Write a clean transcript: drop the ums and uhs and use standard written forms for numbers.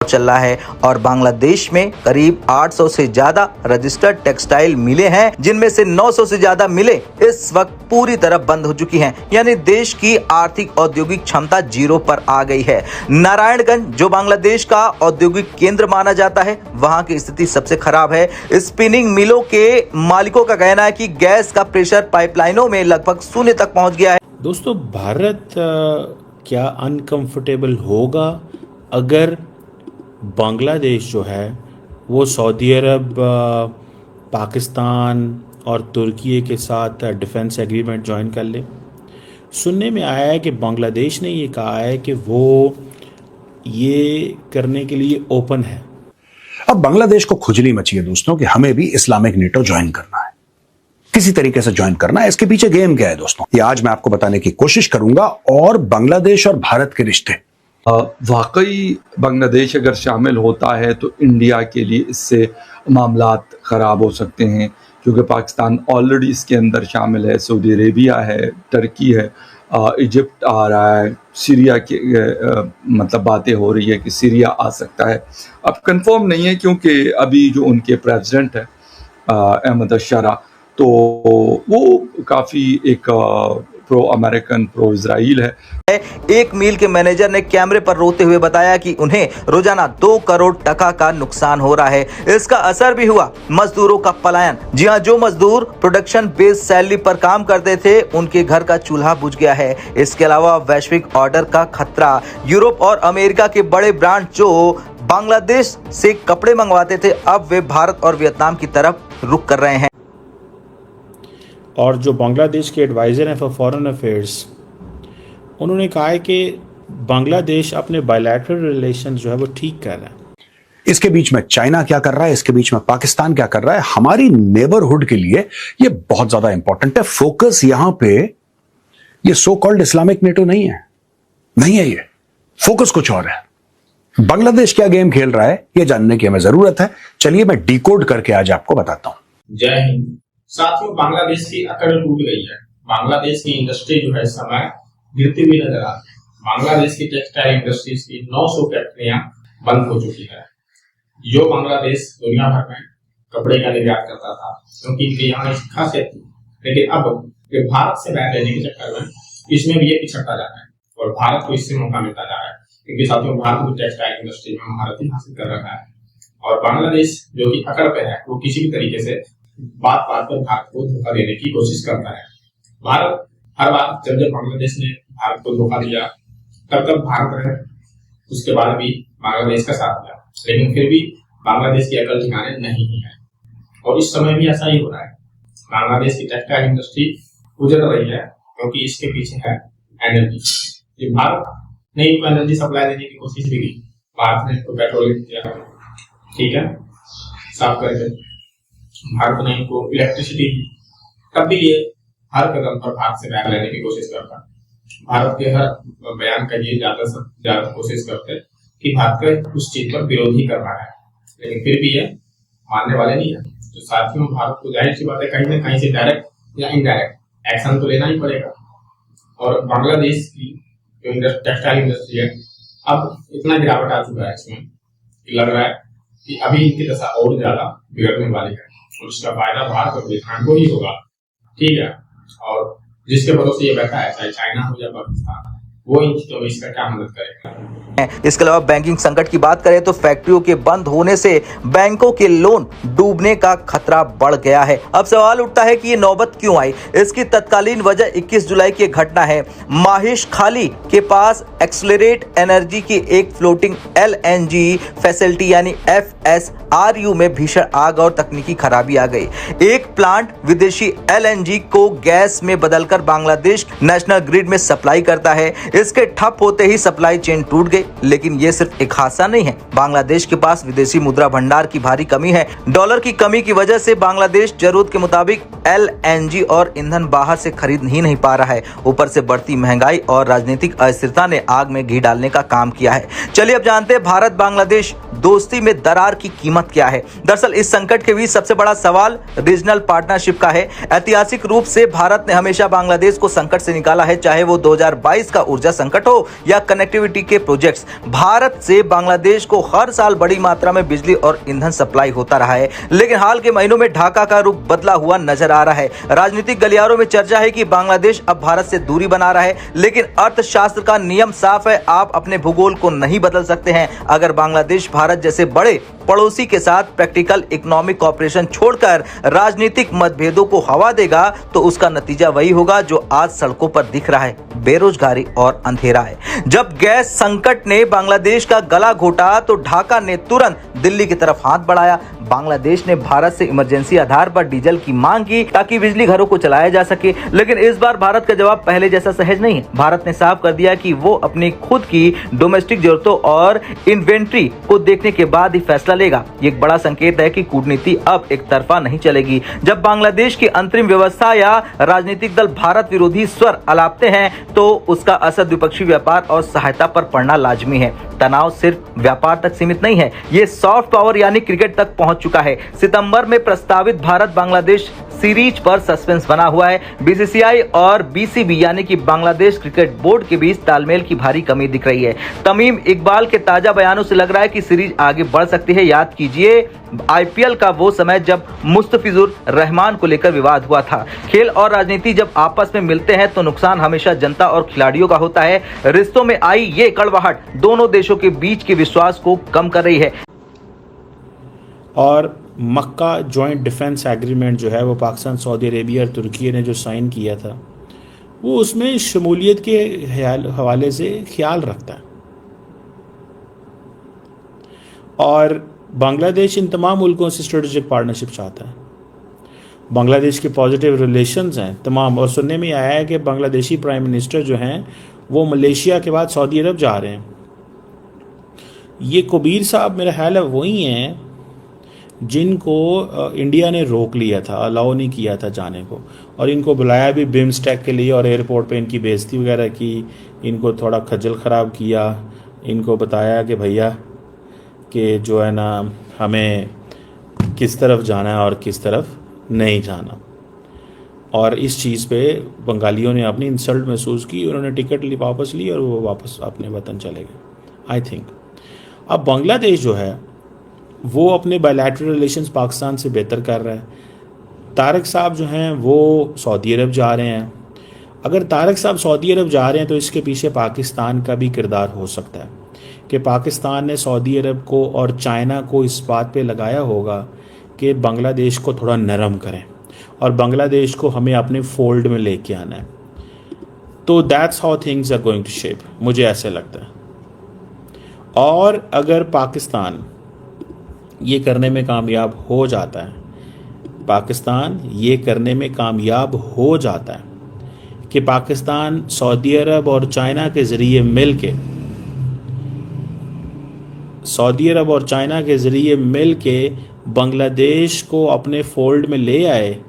चल रहा है और बांग्लादेश में करीब 800 से ज्यादा रजिस्टर्ड टेक्सटाइल मिले हैं, जिनमें से 900 से ज्यादा मिले इस वक्त पूरी तरह बंद हो चुकी हैं। यानी देश की आर्थिक औद्योगिक क्षमता जीरो पर आ गई है। नारायणगंज, जो बांग्लादेश का औद्योगिक केंद्र माना जाता है, वहां की स्थिति सबसे खराब है। स्पिनिंग मिलों के मालिकों का कहना है कि गैस का प्रेशर पाइपलाइनों में लगभग शून्य तक पहुंच गया है। दोस्तों, भारत क्या अनकंफर्टेबल होगा अगर बांग्लादेश जो है वो सऊदी अरब, पाकिस्तान और तुर्की के साथ डिफेंस एग्रीमेंट ज्वाइन कर ले? सुनने में आया है कि बांग्लादेश ने ये कहा है कि वो ये करने के लिए ओपन है। अब बांग्लादेश को खुजली मची है दोस्तों कि हमें भी इस्लामिक नेटो ज्वाइन करना है, किसी तरीके से ज्वाइन करना है। इसके पीछे गेम क्या है दोस्तों, ये आज मैं आपको बताने की कोशिश करूंगा। और बांग्लादेश और भारत के रिश्ते, वाकई बांग्लादेश अगर शामिल होता है तो इंडिया के लिए इससे मामलात ख़राब हो सकते हैं, क्योंकि पाकिस्तान ऑलरेडी इसके अंदर शामिल है, सऊदी अरेबिया है, टर्की है, इजिप्ट आ रहा है, सीरिया के मतलब बातें हो रही है कि सीरिया आ सकता है। अब कंफर्म नहीं है क्योंकि अभी जो उनके प्रेसिडेंट है अहमद अशरा, तो वो काफ़ी एक प्रो अमेरिकन, प्रो इजराइल है। एक मिल के मैनेजर ने कैमरे पर रोते हुए बताया कि उन्हें रोजाना 2 करोड़ टका का नुकसान हो रहा है। इसका असर भी हुआ मजदूरों का पलायन। जी हां, जो मजदूर प्रोडक्शन बेस्ड सैलरी पर काम करते थे, उनके घर का चूल्हा बुझ गया है। इसके अलावा वैश्विक ऑर्डर का खतरा। यूरोप और अमेरिका के बड़े ब्रांड जो बांग्लादेश से कपड़े मंगवाते थे, अब वे भारत और वियतनाम की तरफ रुख कर रहे हैं। और जो बांग्लादेश के एडवाइज़र हैं फॉर फॉरेन अफेयर्स, उन्होंने कहा है कि बांग्लादेश अपने बायलैटरल रिलेशन जो है वो ठीक कर रहा है। इसके बीच में चाइना क्या कर रहा है, इसके बीच में पाकिस्तान क्या कर रहा है, हमारी नेबरहुड के लिए ये बहुत ज्यादा इंपॉर्टेंट है। फोकस यहां पे ये सो कॉल्ड इस्लामिक नेटो नहीं है ये फोकस कुछ और है। बांग्लादेश क्या गेम खेल रहा है ये जानने की हमें जरूरत है। चलिए मैं डिकोड करके आज आपको बताता हूं। जय हिंद साथियों, बांग्लादेश की अकड़ टूट गई है। बांग्लादेश की इंडस्ट्री जो है इस समय गिरती हुई नजर आ रही है। बांग्लादेश की टेक्सटाइल इंडस्ट्रीज की 900 फैक्ट्रियां बंद हो चुकी है। जो बांग्लादेश दुनिया भर में कपड़े का निर्यात करता था, क्योंकि इनके यहाँ इसकी खासियत थी, लेकिन अब भारत से बैठ लेने के चक्कर में इसमें भी ये पिछड़ता जा रहा है और भारत को इससे मौका मिलता जा रहा है, क्योंकि साथियों भारत की टेक्सटाइल इंडस्ट्री में महारत हासिल कर रखा है। और बांग्लादेश जो कि अकड़ पे है, वो किसी भी तरीके से बात पर भारत को धोखा देने की कोशिश करता है। भारत हर बार जब बांग्लादेश ने भारत को धोखा दिया, तब भारत ने उसके बाद भी बांग्लादेश का साथ दिया, लेकिन फिर भी बांग्लादेश की अकल ठिकाने नहीं है। और इस समय भी ऐसा ही हो रहा है। बांग्लादेश की टेक्सटाइल इंडस्ट्री उजड़ रही है, क्योंकि इसके पीछे है एनर्जी। भारत ने इनको एनर्जी सप्लाई देने की कोशिश भी की। भारत ने तो पेट्रोल दिया, ठीक है, साफ करके भारत ने इनको इलेक्ट्रिसिटी दी, तब भी ये हर कदम पर भारत से बैग लेने की कोशिश करता है। भारत के हर बयान का ये ज्यादा कोशिश करते हैं कि भारत का उस चीज पर विरोध ही करना है, लेकिन फिर भी ये मानने वाले नहीं है। तो साथियों, भारत को जाहिर सी बात है, कहीं ना कहीं से डायरेक्ट या इनडायरेक्ट एक्शन तो लेना ही पड़ेगा। और बांग्लादेश की जो टेक्सटाइल इंडस्ट्री है, अब इतना गिरावट आ चुका है इसमें कि लग रहा है कि अभी इनकी दशा और ज्यादा बिगड़ने वाली है, और इसका फायदा भारत और वियतनाम को ही होगा, ठीक है। और जिसके भरोसे ये बैठा है, चाहे चाइना हो या पाकिस्तान, वो इन चीजों में इसका क्या मदद करेगा। इसके अलावा बैंकिंग संकट की बात करें तो फैक्ट्रियों के बंद होने से बैंकों के लोन डूबने का खतरा बढ़ गया है। अब सवाल उठता है कि ये नौबत क्यों आई। इसकी तत्कालीन वजह 21 जुलाई की घटना है। माहिश खाली के पास एक्सलरेट एनर्जी की एक फ्लोटिंग LNG फैसिलिटी यानी FSRU में भीषण आग और तकनीकी खराबी आ गई। एक प्लांट विदेशी LNG को गैस में बदलकर बांग्लादेश नेशनल ग्रिड में सप्लाई करता है। इसके ठप होते ही सप्लाई चेन टूट गई। लेकिन ये सिर्फ एक हादसा नहीं है। बांग्लादेश के पास विदेशी मुद्रा भंडार की भारी कमी है। डॉलर की कमी की वजह से बांग्लादेश जरूरत के मुताबिक LNG और ईंधन बाहर से खरीद ही नहीं पा रहा है। ऊपर से बढ़ती महंगाई और राजनीतिक अस्थिरता ने आग में घी डालने का काम किया है। चलिए अब जानते हैं भारत बांग्लादेश दोस्ती में दरार की कीमत क्या है। दरअसल इस संकट के बीच सबसे बड़ा सवाल रीजनल पार्टनरशिप का है। ऐतिहासिक रूप से भारत ने हमेशा बांग्लादेश को संकट से निकाला है, चाहे वो 2022 का ऊर्जा ऊर्जा संकट हो या कनेक्टिविटी के प्रोजेक्ट्स, भारत से बांग्लादेश को हर साल बड़ी मात्रा में बिजली और ईंधन सप्लाई होता रहा है। लेकिन हाल के महीनों में ढाका का रुख बदला हुआ नजर आ रहा है। राजनीतिक गलियारों में चर्चा है कि बांग्लादेश अब भारत से दूरी बना रहा है, लेकिन अर्थशास्त्र का नियम साफ है, आप अपने भूगोल को नहीं बदल सकते हैं। अगर बांग्लादेश भारत जैसे बड़े पड़ोसी के साथ प्रैक्टिकल इकोनॉमिक कॉपरेशन छोड़कर राजनीतिक मतभेदों को हवा देगा तो उसका नतीजा वही होगा जो आज सड़कों पर दिख रहा है, बेरोजगारी और अंधेरा है। जब गैस संकट ने बांग्लादेश का गला घोटा तो ढाका ने तुरंत दिल्ली की तरफ हाथ बढ़ाया। बांग्लादेश ने भारत से इमरजेंसी आधार पर डीजल की मांग की ताकि बिजली घरों को चलाया जा सके, लेकिन इस बार भारत का जवाब पहले जैसा सहज नहीं है। भारत ने साफ कर दिया कि वो अपनी खुद की डोमेस्टिक जरूरतों और इन्वेंट्री को देखने के बाद ही फैसला लेगा। ये एक बड़ा संकेत है कि कूटनीति अब एक तरफा नहीं चलेगी। जब बांग्लादेश की अंतरिम व्यवस्था या राजनीतिक दल भारत विरोधी स्वर अलापते हैं तो उसका असर द्विपक्षीय व्यापार और सहायता पर पड़ना लाजमी है। तनाव सिर्फ व्यापार तक सीमित नहीं है, ये सॉफ्ट पावर यानी क्रिकेट तक पहुंच चुका है। सितंबर में प्रस्तावित भारत बांग्लादेश सीरीज पर सस्पेंस बना हुआ है। बीसीसीआई और बीसीबी यानी कि बांग्लादेश क्रिकेट बोर्ड के बीच तालमेल की भारी कमी दिख रही है। तमीम इकबाल के ताजा बयानों से लग रहा है कि सीरीज आगे बढ़ सकती है। याद कीजिए आईपीएल का वो समय जब मुस्तफिजुर रहमान को लेकर विवाद हुआ था। खेल और राजनीति जब आपस में मिलते हैं तो नुकसान हमेशा जनता और खिलाड़ियों का होता है। रिश्तों में आई ये कड़वाहट दोनों देशों के बीच के विश्वास को कम कर रही है। और मक्का जॉइंट डिफेंस एग्रीमेंट जो है वो पाकिस्तान, सऊदी अरेबिया और तुर्की ने जो साइन किया था वो उसमें शमूलियत के हवाले से ख्याल रखता है। और बांग्लादेश इन तमाम मुल्कों से स्ट्रेटेजिक पार्टनरशिप चाहता है। बांग्लादेश के पॉजिटिव रिलेशंस हैं तमाम, और सुनने में आया है कि बांग्लादेशी प्राइम मिनिस्टर जो हैं वो मलेशिया के बाद सऊदी अरब जा रहे हैं। ये कबीर साहब मेरा ख्याल है वही हैं जिनको इंडिया ने रोक लिया था, अलाउ नहीं किया था जाने को, और इनको बुलाया भी बिम्स्टेक के लिए और एयरपोर्ट पे इनकी बेइज्जती वगैरह की, इनको थोड़ा खज्जल ख़राब किया, इनको बताया कि भैया कि जो है ना हमें किस तरफ जाना है और किस तरफ नहीं जाना। और इस चीज़ पे बंगालियों ने अपनी इंसल्ट महसूस की, उन्होंने टिकट वापस ली और वो वापस अपने वतन चले गए। आई थिंक अब बांग्लादेश जो है वो अपने बायलैटरल रिलेशंस पाकिस्तान से बेहतर कर रहा है। तारक साहब जो हैं वो सऊदी अरब जा रहे हैं। अगर तारक साहब सऊदी अरब जा रहे हैं तो इसके पीछे पाकिस्तान का भी किरदार हो सकता है कि पाकिस्तान ने सऊदी अरब को और चाइना को इस बात पे लगाया होगा कि बांग्लादेश को थोड़ा नरम करें और बांग्लादेश को हमें अपने फोल्ड में लेके आना है। तो that's how things are going to shape, मुझे ऐसे लगता है। और अगर पाकिस्तान ये करने में कामयाब हो जाता है, पाकिस्तान ये करने में कामयाब हो जाता है कि पाकिस्तान सऊदी अरब और चाइना के ज़रिए मिल के बांग्लादेश को अपने फोल्ड में ले आए